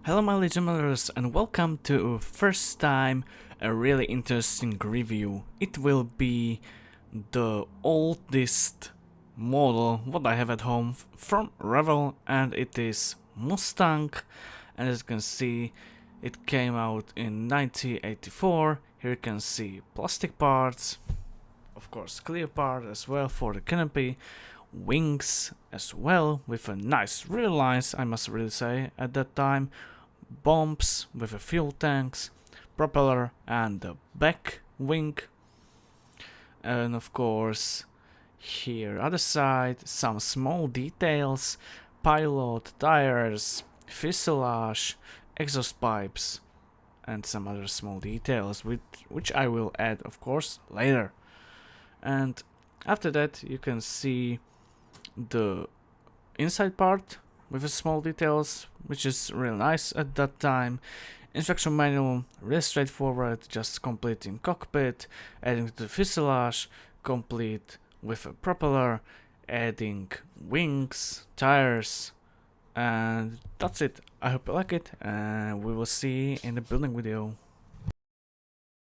Hello my legionnaires and welcome to first time a really interesting review. It will be the oldest model what I have at home from Revell, and it is Mustang, and as you can see it came out in 1984. Here you can see plastic parts, of course clear part as well for the canopy, wings as well with a nice real lines, I must really say at that time, bombs with a fuel tanks, propeller and the back wing, and of course here other side some small details, pilot, tires, fuselage, exhaust pipes and some other small details which I will add of course later. And after that you can see the inside part with the small details, which is real nice at that time. Instruction manual, really straightforward, just completing cockpit, adding to the fuselage, complete with a propeller, adding wings, tires, and that's it. I hope you like it, and we will see in the building video.